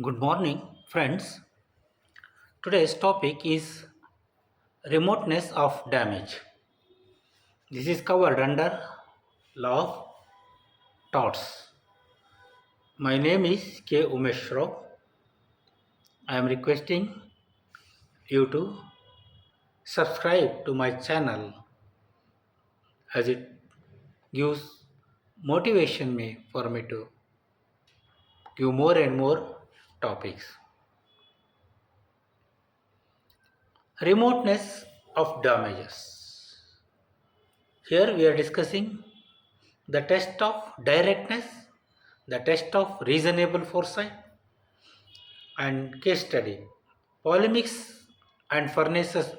Good morning, friends. Today's topic is remoteness of damage. This is covered under law of torts. My name is K. Umesh Rao. I am requesting you to subscribe to my channel as it gives motivation for me to give more and more topics. Remoteness of damages. Here we are discussing the test of directness, the test of reasonable foresight, and case study. Polemics and furnaces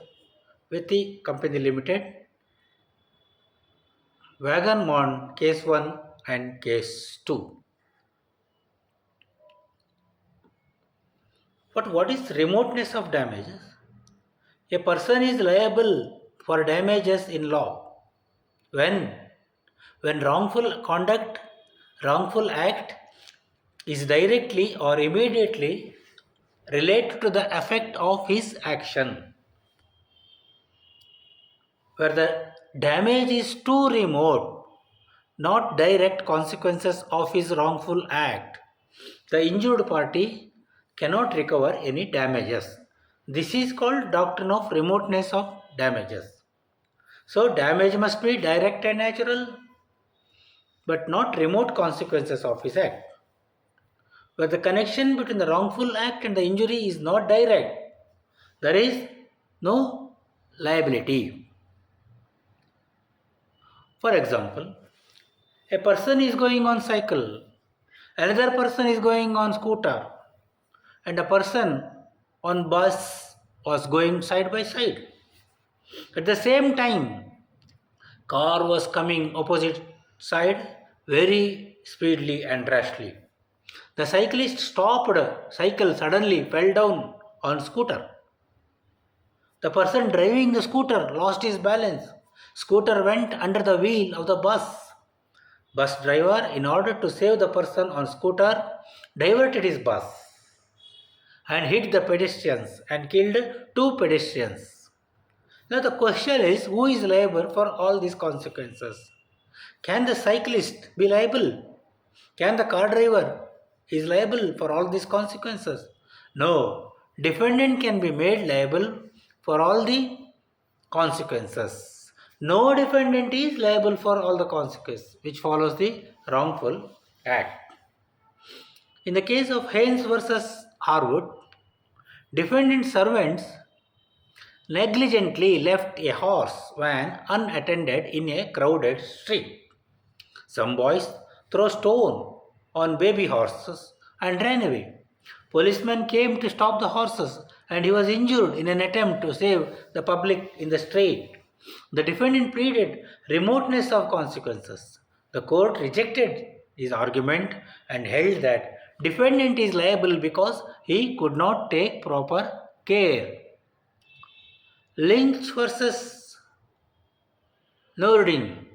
with the company limited, Wagon Mound case 1 and case 2. But what is remoteness of damages? A person is liable for damages in law when wrongful conduct, wrongful act is directly or immediately related to the effect of his action, where the damage is too remote, not direct consequences of his wrongful act, the injured party cannot recover any damages. This is called doctrine of remoteness of damages. So damage must be direct and natural, but not remote consequences of his act. Where the connection between the wrongful act and the injury is not direct, there is no liability. For example, a person is going on cycle, another person is going on scooter, and a person on bus was going side by side. At the same time, car was coming opposite side very speedily and rashly. The cyclist stopped cycle, suddenly fell down on scooter. The person driving the scooter lost his balance. Scooter went under the wheel of the bus. Bus driver, in order to save the person on scooter, diverted his bus and hit the pedestrians and killed two pedestrians. Now the question is, who is liable for all these consequences? Can the cyclist be liable? Can the car driver is liable for all these consequences? No. Defendant can be made liable for all the consequences. No defendant is liable for all the consequences which follows the wrongful act. In the case of Haynes versus Harwood, defendant servants negligently left a horse van unattended in a crowded street. Some boys threw stone on baby horses and ran away. Policemen came to stop the horses and he was injured in an attempt to save the public in the street. The defendant pleaded remoteness of consequences. The court rejected his argument and held that defendant is liable because he could not take proper care. Lynch versus Nordin.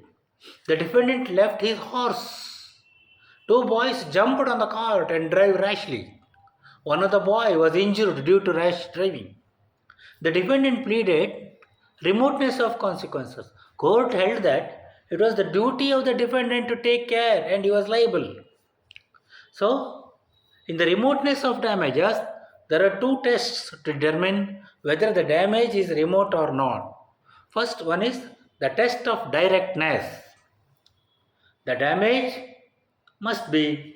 The defendant left his horse. Two boys jumped on the cart and drove rashly. One of the boys was injured due to rash driving. The defendant pleaded remoteness of consequences. Court held that it was the duty of the defendant to take care and he was liable. So, in the remoteness of damages, there are two tests to determine whether the damage is remote or not. First one is the test of directness. The damage must be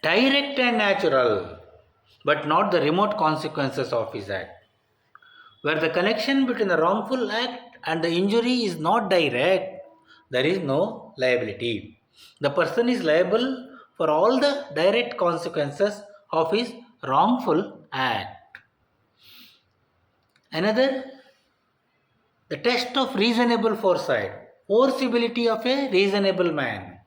direct and natural, but not the remote consequences of his act. Where the connection between the wrongful act and the injury is not direct, there is no liability. The person is liable for all the direct consequences of his wrongful act. Another, the test of reasonable foresight, foreseeability of a reasonable man.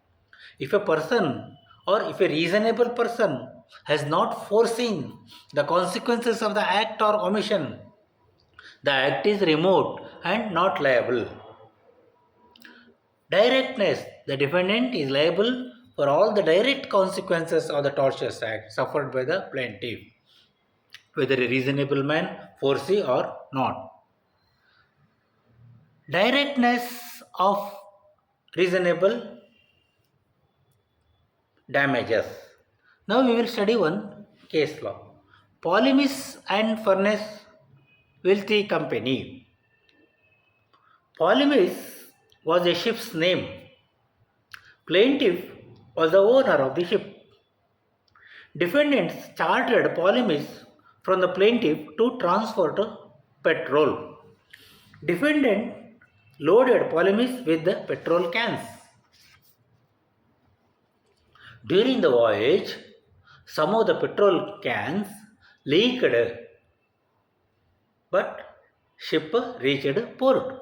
If a person or if a reasonable person has not foreseen the consequences of the act or omission, the act is remote and not liable. Directness, the defendant is liable for all the direct consequences of the tortious act suffered by the plaintiff, whether a reasonable man foresee or not. Directness of reasonable damages. Now we will study one case law. Polemis and Furnace Wealthy Company. Polemis was a ship's name. Plaintiff was the owner of the ship. Defendants chartered Polemis from the plaintiff to transfer to petrol. Defendant loaded Polemis with the petrol cans. During the voyage, some of the petrol cans leaked, but ship reached port.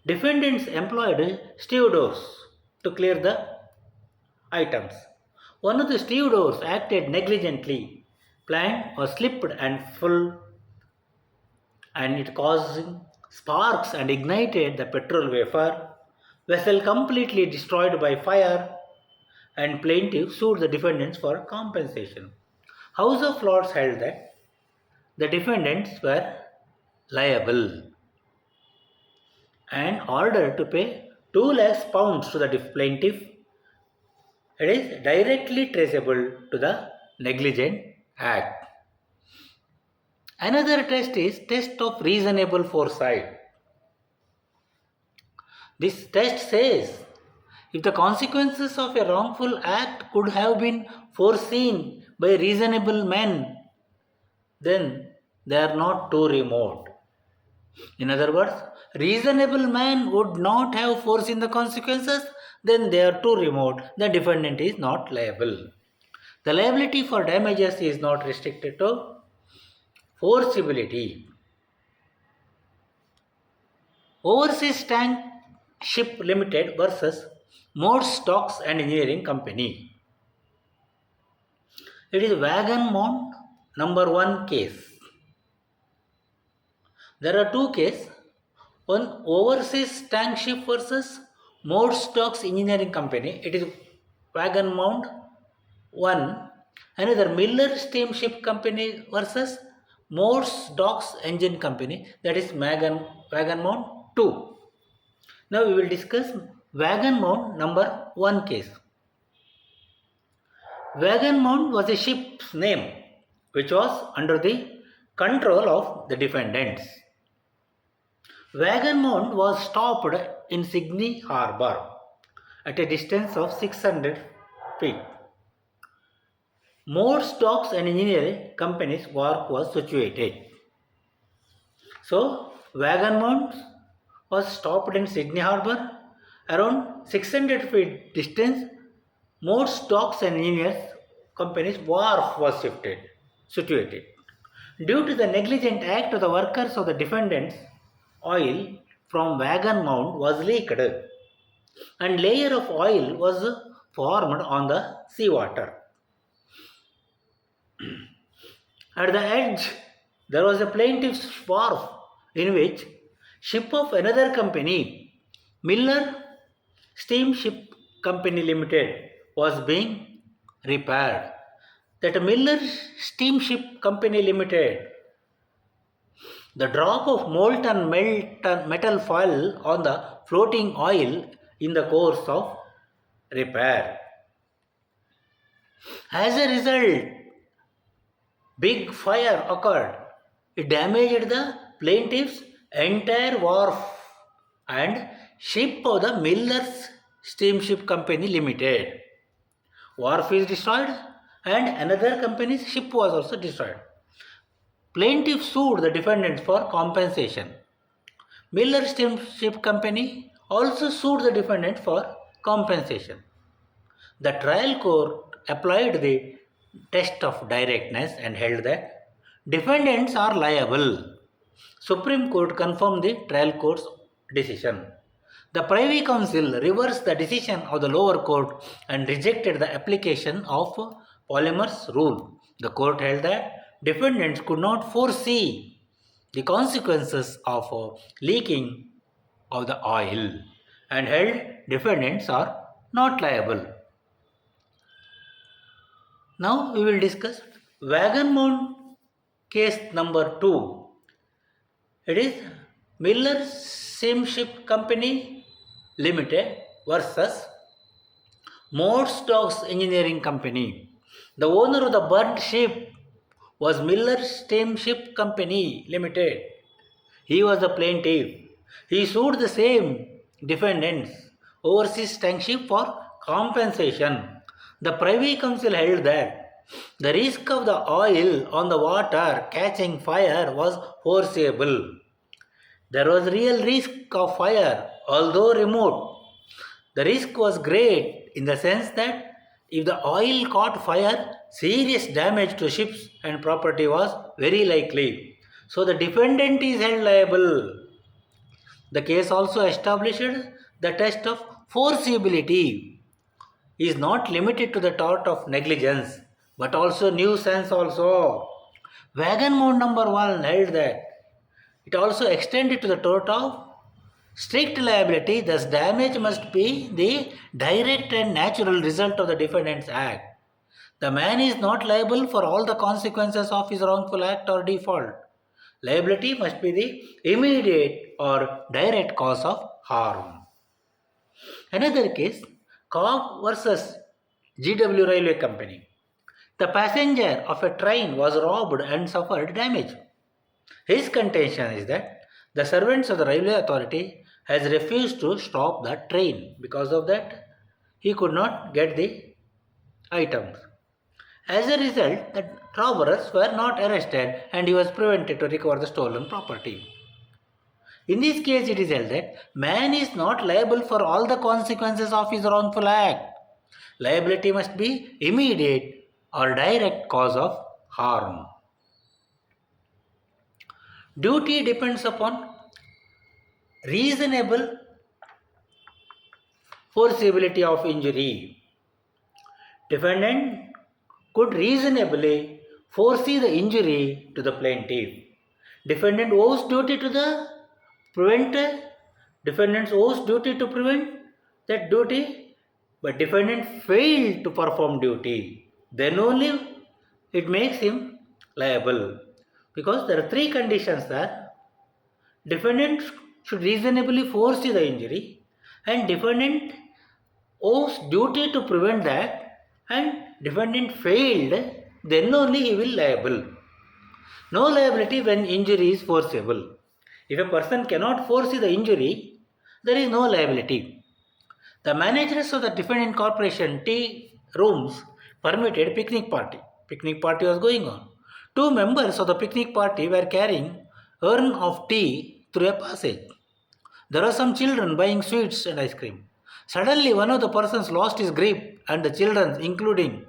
Defendants employed stevedores to clear the items. One of the stevedores acted negligently, planned or slipped and fell, and it causing sparks and ignited the petrol vapor. Vessel completely destroyed by fire, and plaintiff sued the defendants for compensation. House of Lords held that the defendants were liable and ordered to pay 2 lakhs pounds to the plaintiff. It is directly traceable to the negligent act. Another test is test of reasonable foresight. This test says if the consequences of a wrongful act could have been foreseen by reasonable men, then they are not too remote. In other words, reasonable man would not have foreseen the consequences, then they are too remote. The defendant is not liable. The liability for damages is not restricted to foreseeability. Overseas Tank Ship Limited versus Modes Stocks and Engineering Company. It is Wagon Mound #1 case. There are two cases. One Overseas Tank Ship versus Modes Stocks Engineering Company. It is Wagon Mound I. Another Miller Steamship Company versus Modes Docks Engine Company. That is Wagon Mound II. Now we will discuss Wagon Mound #1 case. Wagon Mound was a ship's name which was under the control of the defendants. Wagon Mound was stopped in Sydney Harbour at a distance of 600 feet. Modes Docks and Engineering Company's work was situated. So, Wagon Mound was stopped in Sydney Harbour around 600 feet distance. Modes Docks and Engineers Company's wharf was situated. Due to the negligent act of the workers of the defendants, oil from Wagon Mound was leaked and layer of oil was formed on the seawater. At the edge, there was a plaintiff's wharf in which ship of another company, Miller Steamship Company Limited, was being repaired. That Miller Steamship Company Limited, the drop of molten metal fell on the floating oil in the course of repair. As a result, big fire occurred. It damaged the plaintiff's entire wharf and ship of the Miller's Steamship Company Limited. Wharf is destroyed and another company's ship was also destroyed. Plaintiff sued the defendants for compensation. Miller Steamship Company also sued the defendant for compensation. The trial court applied the test of directness and held that defendants are liable. Supreme Court confirmed the trial court's decision. The Privy Council reversed the decision of the lower court and rejected the application of Polemis rule. The court held that defendants could not foresee the consequences of leaking of the oil and held defendants are not liable. Now we will discuss Wagon Mound case number 2. It is Miller Steamship Company Limited versus Morse Dogs Engineering Company. The owner of the burnt ship was Miller Steamship Company Limited. He was the plaintiff. He sued the same defendants, Overseas Tankship, for compensation. The Privy Council held that the risk of the oil on the water catching fire was foreseeable. There was real risk of fire, although remote. The risk was great in the sense that if the oil caught fire, serious damage to ships and property was very likely. So the defendant is held liable. The case also established the test of foreseeability is not limited to the tort of negligence but also nuisance also. Wagon Mound number 1 held that it also extended to the tort of strict liability, thus damage must be the direct and natural result of the defendant's act. The man is not liable for all the consequences of his wrongful act or default. Liability must be the immediate or direct cause of harm. Another case, Cobb versus GW Railway Company. The passenger of a train was robbed and suffered damage. His contention is that the servants of the railway authority has refused to stop the train. Because of that, he could not get the items. As a result, the robbers were not arrested and he was prevented to recover the stolen property. In this case, it is held that man is not liable for all the consequences of his wrongful act. Liability must be immediate or direct cause of harm. Duty depends upon reasonable foreseeability of injury. Defendant could reasonably foresee the injury to the plaintiff. Defendant owes duty to the preventer. Defendant owes duty to prevent that duty, but defendant failed to perform duty. Then only it makes him liable. Because there are three conditions there. Defendant should reasonably foresee the injury and defendant owes duty to prevent that and defendant failed, then only he will liable. No liability when injury is foreseeable. If a person cannot foresee the injury, there is no liability. The managers of the defendant corporation tea rooms permitted picnic party. Picnic party was going on. Two members of the picnic party were carrying urn of tea through a passage. There were some children buying sweets and ice cream. Suddenly, one of the persons lost his grip and the children, including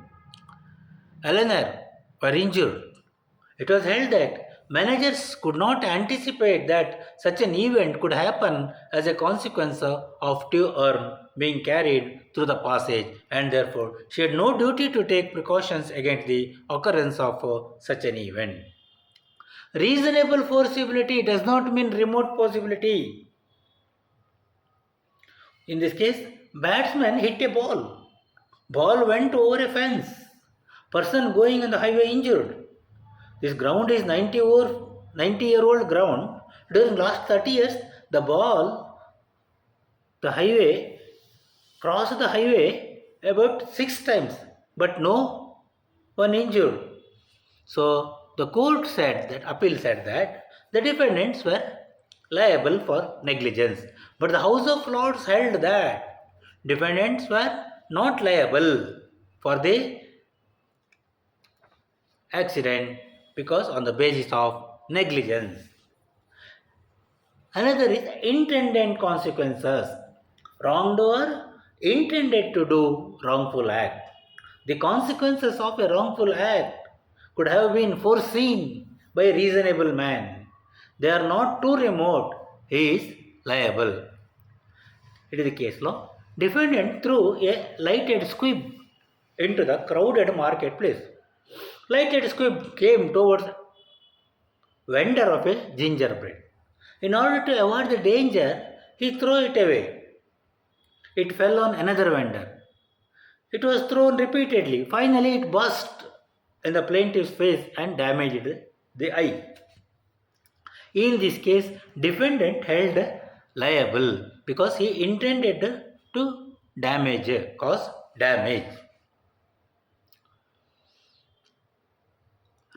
Eleanor, were injured. It was held that managers could not anticipate that such an event could happen as a consequence of tea urn being carried through the passage, and therefore she had no duty to take precautions against the occurrence of such an event. Reasonable foreseeability does not mean remote possibility. In this case, batsman hit a ball. Ball went over a fence. Person going on the highway injured. This ground is 90-year-old ground. During last 30 years, the ball, the highway, crossed the highway about 6 times, but no one injured. So the court said that, appeal said that the defendants were liable for negligence. But the House of Lords held that defendants were not liable for the accident because on the basis of negligence. Another is intended consequences. Wrongdoer intended to do wrongful act. The consequences of a wrongful act could have been foreseen by a reasonable man. They are not too remote. He is liable. It is the case law. Defendant threw a lighted squib into the crowded marketplace. Lighted squib came towards vendor of a gingerbread. In order to avoid the danger, he threw it away. It fell on another vendor. It was thrown repeatedly. Finally, it burst in the plaintiff's face and damaged the eye. In this case, defendant held liable because he intended to cause damage.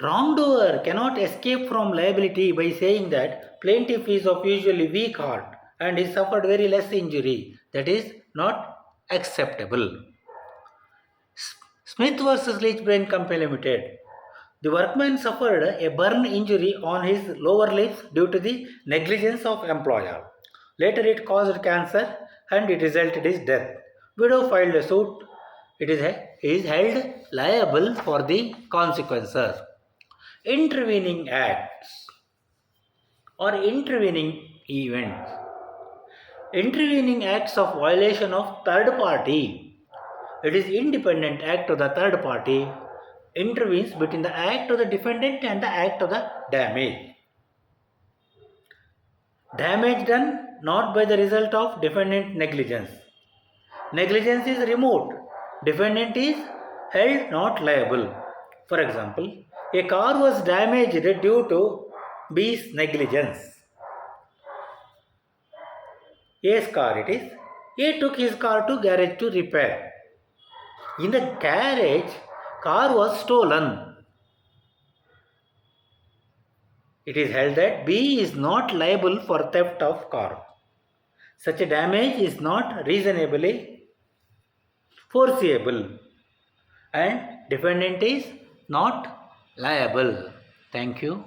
Wrongdoer cannot escape from liability by saying that plaintiff is of usually weak heart and he suffered very less injury. That is not acceptable. Smith versus Leach Brain Company Limited. The workman suffered a burn injury on his lower lips due to the negligence of employer. Later it caused cancer and it resulted in his death. Widow filed a suit. It is held liable for the consequences. Intervening acts or intervening events. Intervening acts of violation of third party. It is independent act of the third party intervenes between the act of the defendant and the act of the damage. Damage done not by the result of defendant negligence. Negligence is removed. Defendant is held not liable. For example, a car was damaged due to B's negligence. A's car it is. A took his car to garage to repair. In the garage, car was stolen. It is held that B is not liable for theft of car. Such a damage is not reasonably foreseeable and defendant is not liable. Thank you.